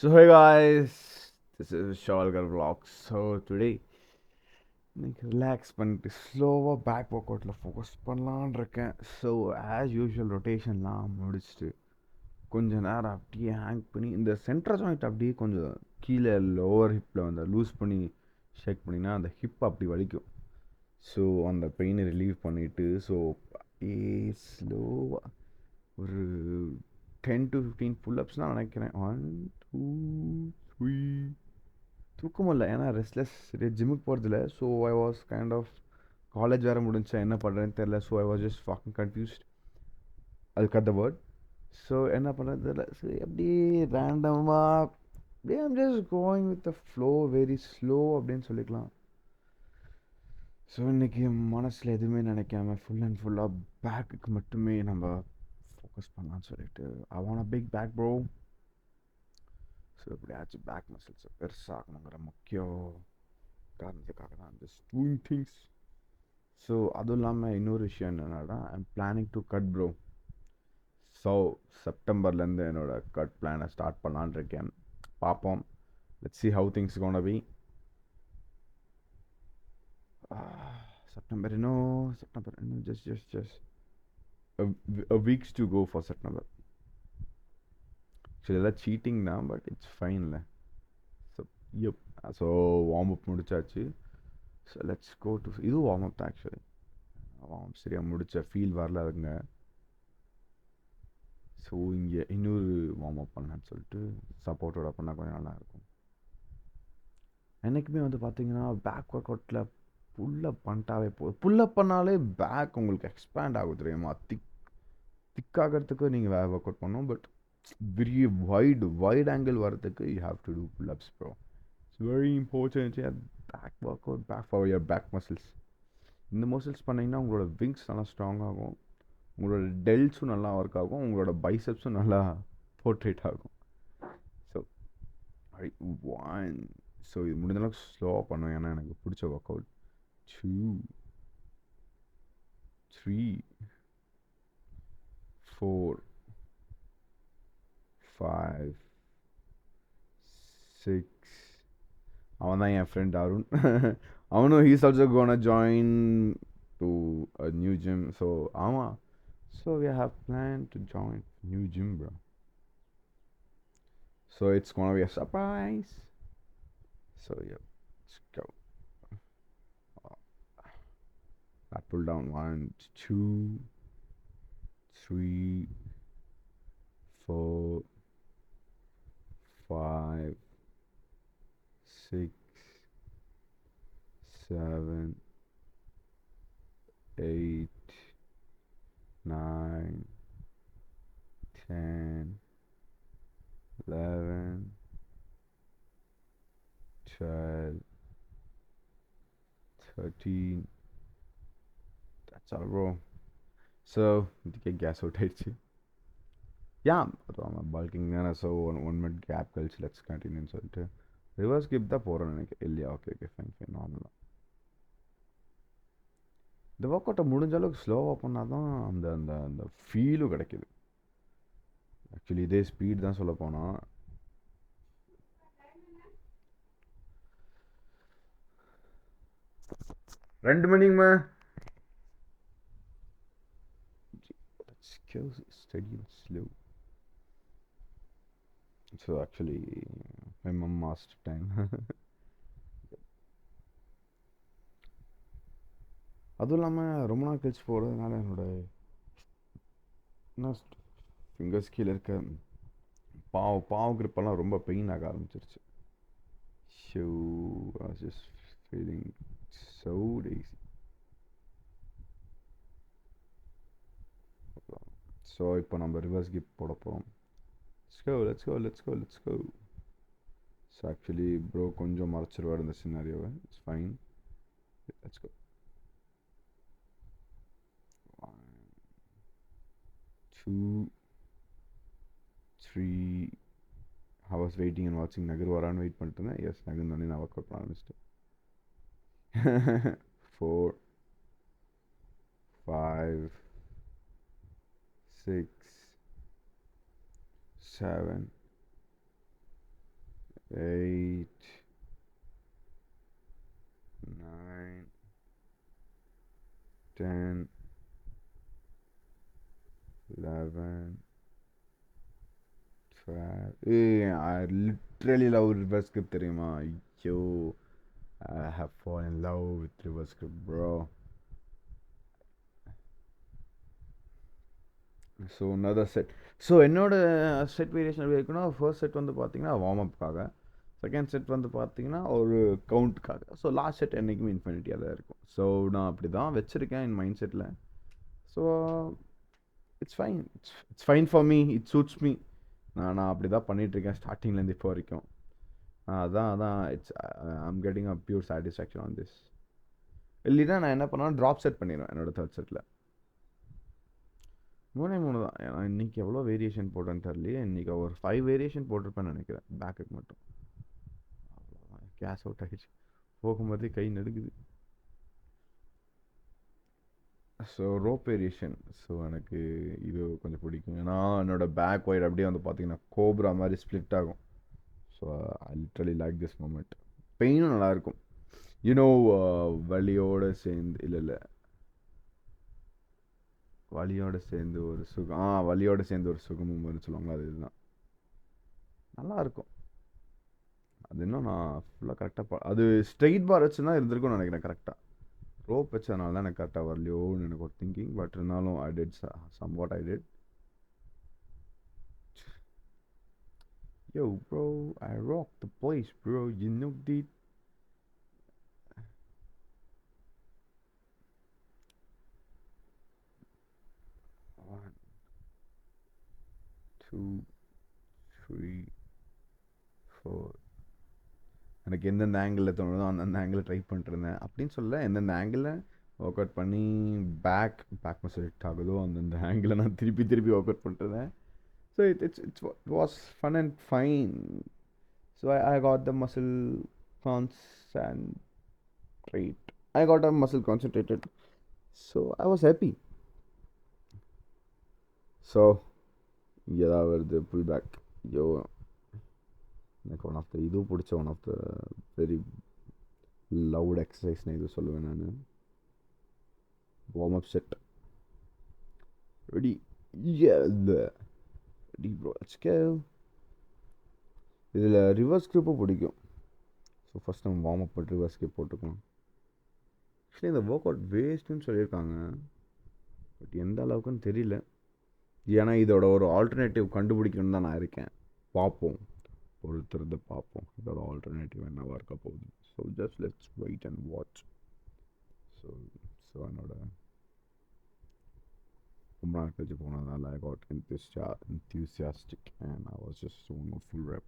So hey guys, this is Shalgar Vlogs. So today இன்னைக்கு relax பண்ணிட்டு ஸ்லோவாக back work அவுட்டில் ஃபோக்கஸ் பண்ணலான்னு இருக்கேன். ஸோ ஆஸ் யூஷுவல் ரொட்டேஷன்லாம் முடிச்சுட்டு கொஞ்சம் நேரம் அப்படியே ஹேங் பண்ணி இந்த சென்ட்ரல் ஜாயிண்ட் அப்படியே கொஞ்சம் கீழே லோவர் ஹிப்பில் வந்து லூஸ் பண்ணி ஷேக் பண்ணிங்கன்னா அந்த ஹிப் அப்படி வலிக்கும். ஸோ அந்த பெயினை ரிலீவ் பண்ணிவிட்டு ஸோ அப்படியே ஸ்லோவாக ஒரு 10 to 15 புல்லப்ஸ் தான் நினைக்கிறேன். 1 2 3 தூக்கம் இல்லை, ஏன்னா ரெஸ்ட்லெஸ் சரியாக ஜிம்முக்கு போகிறதில்ல. So I was kind of college வேறு முடிஞ்சா என்ன பண்ணுறேன்னு தெரில. So I was just fucking confused. அது கட் த வேர்ட். ஸோ என்ன பண்ணுறது தெரியல. சரி அப்படியே ரேண்டமாக அப்படியே I'm just going with the flow, very slow அப்படின்னு சொல்லிக்கலாம். ஸோ இன்றைக்கி மனசில் எதுவுமே நினைக்காம ஃபுல் அண்ட் ஃபுல்லாக பேக்குக்கு மட்டுமே நம்ம ஃபோக்கஸ் பண்ணலான்னு சொல்லிட்டு I want a big back bro. So எப்படியாச்சும் பேக் மசில்ஸை பெருசாகணுங்கிற முக்கிய காரணத்துக்காக தான் ஜஸ்ட் டூயிங் திங்ஸ். ஸோ அதுவும் இல்லாமல் இன்னொரு விஷயம் என்னென்னா I'm planning to cut bro. So செப்டம்பர்லேருந்து என்னோடய கட் பிளானை ஸ்டார்ட் பண்ணலான் இருக்கேன். பார்ப்போம். Let's see how things gonna be. September இன்னும் just weeks to go for September. Actually எல்லாம் சீட்டிங் தான், பட் இட்ஸ் ஃபைன்ல. So yup. So warm up முடிச்சாச்சு. ஸோ லெட்ஸ் கோ டு இதுவும் வார்ம் அப் தான் ஆக்சுவலி. வார்ம் அப் சரியாக முடித்த feel வரல அதுங்க. ஸோ இங்கே இன்னொரு வார்ம் அப் பண்ணலான்னு சொல்லிட்டு சப்போர்ட்டோட பண்ணால் கொஞ்சம் நல்லாயிருக்கும். என்றைக்குமே வந்து பார்த்தீங்கன்னா பேக் ஒர்க் அவுட்டில் புல்லப் பண்ணிட்டாவே போதும். புல்லப் பண்ணாலே பேக் உங்களுக்கு எக்ஸ்பேண்ட் ஆகும் தெரியுமா. திக்காகிறதுக்கு நீங்கள் வேறு ஒர்க் அவுட் பண்ணணும். பட் பெரிய வைட் ஆங்கிள் வரதுக்கு you have to do pullups bro. It's very important. Back work out back for your back muscles. இந்த மசில்ஸ் பண்ணிங்கன்னா உங்களோட விங்ஸ் நல்லா ஸ்ட்ராங் ஆகும், உங்களோட டெல்ஸும் நல்லா ஒர்க் ஆகும், உங்களோட பைசப்ஸும் நல்லா போர்ட்ரேட் ஆகும். So one. ஸோ இது முடிஞ்ச அளவுக்கு ஸ்லோவாக பண்ணுவேன், ஏன்னா எனக்கு பிடிச்ச ஒர்க் அவுட். 2 3 4 5 6. அவன் தான் என் ஃப்ரெண்ட் அருண். அவனும் he's also gonna join to a new gym. So ஆமாம். So we have plan to join new gym bro. So it's gonna be a surprise. So yeah, let's go. I pull down 1 2 3 4 5 6 7 8 9 10 11 12 13. That's all bro. So இதுக்கே case out ஆயிடுச்சு. யா அது bulking தானே. So 1 minute gap கழிச்சு let's கண்டினியூன்னு சொல்லிட்டு reverse keep தான் போகிறேன்னு நினைக்கிறேன். இல்லையா? ஓகே ஃபைன் நார்மலாக இந்த ஒர்க் அவுட்டை முடிஞ்ச அளவுக்கு ஸ்லோவாக பண்ணால் தான் அந்த அந்த அந்த ஃபீலும் கிடைக்கிது. ஆக்சுவலி இதே ஸ்பீட் தான் சொல்ல போனால். 2 மணிங்கம்மா. Skills steady and slow. So actually my mom asked time. அதுவும் இல்லாமல் ரொம்ப நாள் கழிச்சு போகிறதுனால என்னோட ஃபிங்கர்ஸ் கீழே இருக்க பாவ கிரிப்பெல்லாம் ரொம்ப பெயின் ஆக ஆரம்பிச்சிருச்சு. So I was just feeling so dizzy. So இப்போ நம்ம ரிவர்ஸ் கிப் போட போகிறோம். Let's go. So actually bro கொஞ்சம் மறைச்சிருவார் இந்த சினாரியோவை. It's fine. Let's go. 1 2 3. I was waiting and watching நகர் வரான்னு வெயிட் பண்ணிட்டு இருந்தேன். எஸ், நகர்ந்தோடனே நான் ஒர்க் அவுட் பண்ண ஆரம்பிச்சிட்டேன். 4 5 6 7 8, 9, 10, 11, 12. I literally love reverse script தெரியுமா? ஐயோ, I have fallen in love with reverse script, bro. So another set. So என்னோட செட் வேரியேஷன் எப்படி இருக்குன்னா, ஃபர்ஸ்ட் செட் வந்து பார்த்தீங்கன்னா வார்ம் அப்காக, செகண்ட் செட் வந்து பார்த்தீங்கன்னா ஒரு கவுண்ட்டுக்காக, ஸோ லாஸ்ட் செட் என்றைக்குமே இன்ஃபினிட்டியாக தான் இருக்கும். ஸோ நான் அப்படி தான் வச்சுருக்கேன் என் mind settle. So it's fine, it's fine for me, it suits me. நான் அப்படி தான் பண்ணிகிட்ருக்கேன் ஸ்டார்டிங்லேருந்து இப்போ வரைக்கும். அதான் it's I'm getting a pure satisfaction on this. இல்லைன்னா நான் என்ன பண்ணுவேன், ட்ராப் செட் பண்ணிடுவேன் என்னோட தேர்ட் செட்டில். 3 தான். நான் இன்றைக்கி எவ்வளோ வேரியேஷன் போட்டேன்னு தெரியலையே. இன்றைக்கி ஒரு 5 வேரியேஷன் போட்டிருப்பேன்னு நினைக்கிறேன், பேக்குக்கு மட்டும். அவ்வளோதான், கேஷ் அவுட் ஆகிடுச்சு. போகும்போதே கை நடுக்குது. ஸோ ரோப் வேரியேஷன், ஸோ எனக்கு இது கொஞ்சம் பிடிக்கும். ஏன்னா என்னோடய பேக் ஒயர் அப்படியே வந்து பார்த்தீங்கன்னா கோப்ரா மாதிரி ஸ்ப்ளிட் ஆகும். So I literally like this moment. பெயினும் நல்லாயிருக்கும், யூனோ. வலியோடு சேர்ந்து இல்லை வலியோடு சேர்ந்து ஒரு சுகம், வலியோடு சேர்ந்து ஒரு சுகமும் வரும்னு சொல்லுவாங்களா, அது இதுதான் நல்லாயிருக்கும். அது இன்னும் நான் ஃபுல்லாக கரெக்டாக அது ஸ்ட்ரெயிட் பார் வச்சு தான் இருந்திருக்கும்னு நினைக்கிறேன் கரெக்டாக. ரோப் வச்சதுனால தான் எனக்கு கரெக்டாக வரலையோன்னு எனக்கு ஒரு திங்கிங். பட் இருந்தாலும் I did some what I did. Yo, bro, I rock the place, bro. You know that. One, 2, 3, 4. எனக்கு எந்தெந்த ஆங்கிளில் தோணுதோ அந்தந்த ஆங்கிளில் ட்ரை பண்ணிட்டுருந்தேன். அப்படின்னு சொல்ல, எந்தெந்த ஆங்கிளில் ஒர்க் அவுட் பண்ணி பேக் மசில் ஹிட் ஆகுதோ அந்தந்த ஆங்கிளில் நான் திருப்பி ஒர்க் அவுட் பண்ணிட்டுருந்தேன். So it was fun and fine. So I got the muscle concentrate. I got a muscle concentrated. So I was happy. So ஏதாவது வருது புல் பேக். யோ, எனக்கு ஒன் ஆஃப் த இது பிடிச்ச one of the very loud எக்ஸசைஸ்னு இது சொல்லுவேன் நான். Warm up set ready. Ready bro, let's go. இதில் ரிவர்ஸ் கிரிப்பும் பிடிக்கும். ஸோ ஃபஸ்ட் நம்ம வார்ம் அப் பண்ணி ரிவர்ஸ் கிரிப் போட்டுக்கலாம். ஆக்சுவலி இந்த ஒர்க் அவுட் வேஸ்ட்டுன்னு சொல்லியிருக்காங்க, பட் எந்த அளவுக்குன்னு தெரியல. ஏன்னா இதோட ஒரு ஆல்டர்னேட்டிவ் கண்டுபிடிக்கணும்னு தான் நான் இருக்கேன். பார்ப்போம், பொறுத்திருந்து பார்ப்போம் இதோட ஆல்டர்னேட்டிவ் என்னவாக இருக்க போகுது. So just let's wait and watch. So என்னோட ரொம்ப நாள் கழிச்சு போனதுனால I got enthusiastic and I was just doing a full rep.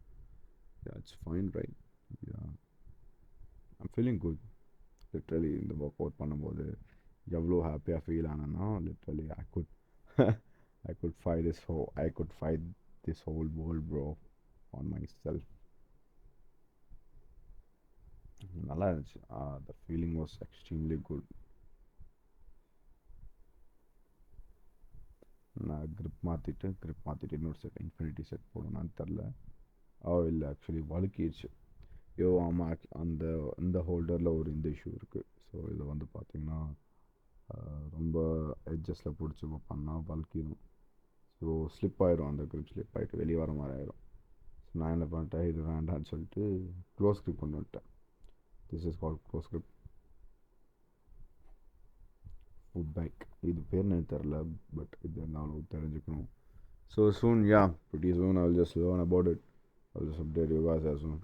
Yeah, it's fine, right? Yeah, I'm feeling good. Literally இந்த ஒர்க் அவுட் பண்ணும்போது எவ்வளோ ஹாப்பியாக ஃபீல் ஆனேன்னா, literally I could fight this whole world, bro, on myself. நல்லா இருந்துச்சு. The feeling was extremely good. நான் grip மாற்றிட்டு இன்னொரு செட் இன்ஃபினிட்டி செட் போடணும்னு தெரில. இல்லை ஆக்சுவலி வழுக்கிடுச்சு. ஆமாம், இந்த ஹோல்டரில் ஒரு இந்த இஷ்யூ இருக்குது. ஸோ இதை வந்து பார்த்திங்கன்னா ரொம்ப எட்ஜஸில் பிடிச்சி பண்ணால் வழுக்கிடும். ஸோ ஸ்லிப் ஆகிடும், அந்த grip ஸ்லிப் ஆகிட்டு வெளியே வர மாதிரி ஆயிரும். ஸோ நான் என்ன பண்ணிட்டேன், இது வேண்டான்னு சொல்லிட்டு க்ளோஸ் grip கொண்டு வந்துட்டேன். This is called close grip foot back. இது பேர் எனக்கு தெரில, பட் இது நான் தெரிஞ்சுக்கணும். So soon, pretty soon I'll just learn about it. I'll just update you guys as soon.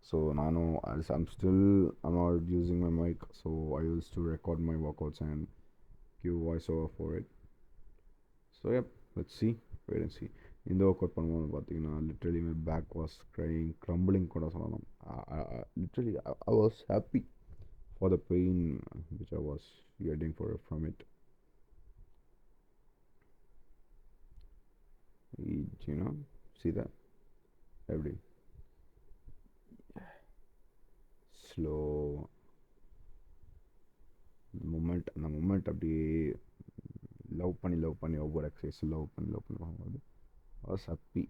So நானும் I'm not using my mic, so I used to record my workouts and give voiceover for it. So let's see, wait and see. இந்த work out பண்ணும்போது பார்த்தீங்கன்னா literally my back was crumbling கூட சொல்லலாம். Literally I was happy for the pain which I was getting from it. You know, see that? Every slow அந்த moment அப்படியே love பண்ணி ஒவ்வொரு exercise love பண்ணி பண்ணும்போது வாஸ் ஹாப்பி.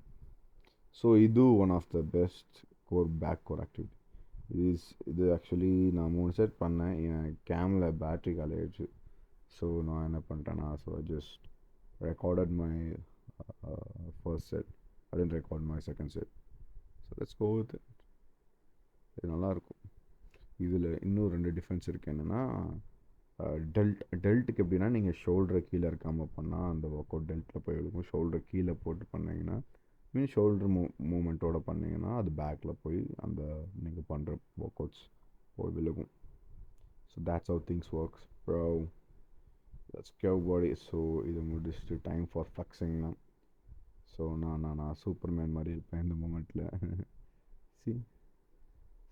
ஸோ இது one of the best back core activity. இது actually நான் 3 set பண்ணேன். என் கேமில் பேட்ரி காலி ஆயிடுச்சு. ஸோ நான் என்ன பண்ணிட்டேன்னா, so just recorded my first set. I then record my second set. So let's go with it. இது நல்லாயிருக்கும். இதில் இன்னும் 2 டிஃப்ரென்ஸ் இருக்குது. என்னென்னா, டெல்ட்டுக்கு எப்படின்னா, நீங்கள் ஷோல்டரை கீழே இருக்காமல் பண்ணால் அந்த ஒர்க் அவுட் டெல்ட்டில் போய் விழுகும். ஷோல்டரை கீழே போட்டு பண்ணிங்கன்னா, மீன் ஷோல்டர் மூமெண்ட்டோட பண்ணிங்கன்னா அது பேக்கில் போய் அந்த நீங்கள் பண்ணுற ஒர்க் அவுட்ஸ் போய் விழுகும். So that's how things works bro. That's go body. So இது முடிச்சுட்டு டைம் ஃபார் ஃப்ளெக்ஸிங்னா. ஸோ நான் சூப்பர்மேன் மாதிரி இருப்பேன் இந்த மூமெண்ட்டில். சி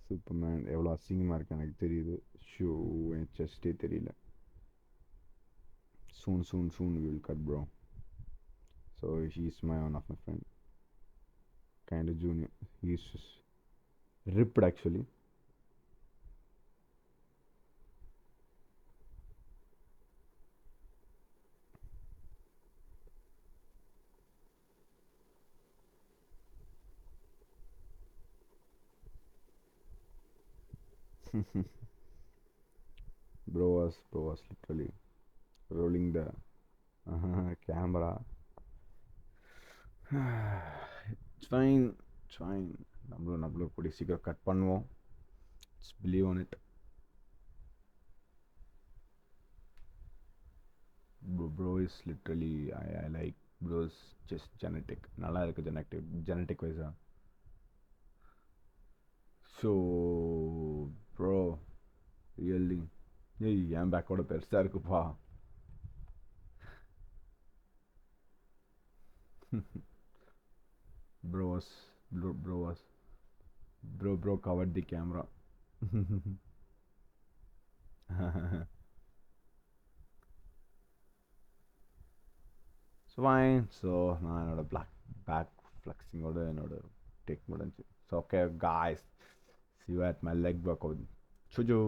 சூப்பர்மேன் எவ்வளோ அசிங்கமாக இருக்கு எனக்கு தெரியுது. ஷூ என் செஸ்ட்டே தெரியல. soon we will cut, bro. So he's one of my friend, kind of junior. He's just ripped actually. bro was literally rolling the camera. It's fine. நம்மளும் கூடிய சீக்கிரம் கட் பண்ணுவோம். Just believe on it. Bro is literally I like bro's just genetic. நல்லா இருக்கு genetic wise. So bro really என் பேக்கோட பெருசாக இருக்குப்பா. bro covered the camera. So fine. So நான் என்னோட பேக் ஃப்ளெக்ஸிங்கோட என்னோட டேக் முடிஞ்சு. So okay guys, see you at my leg workout. Chuju.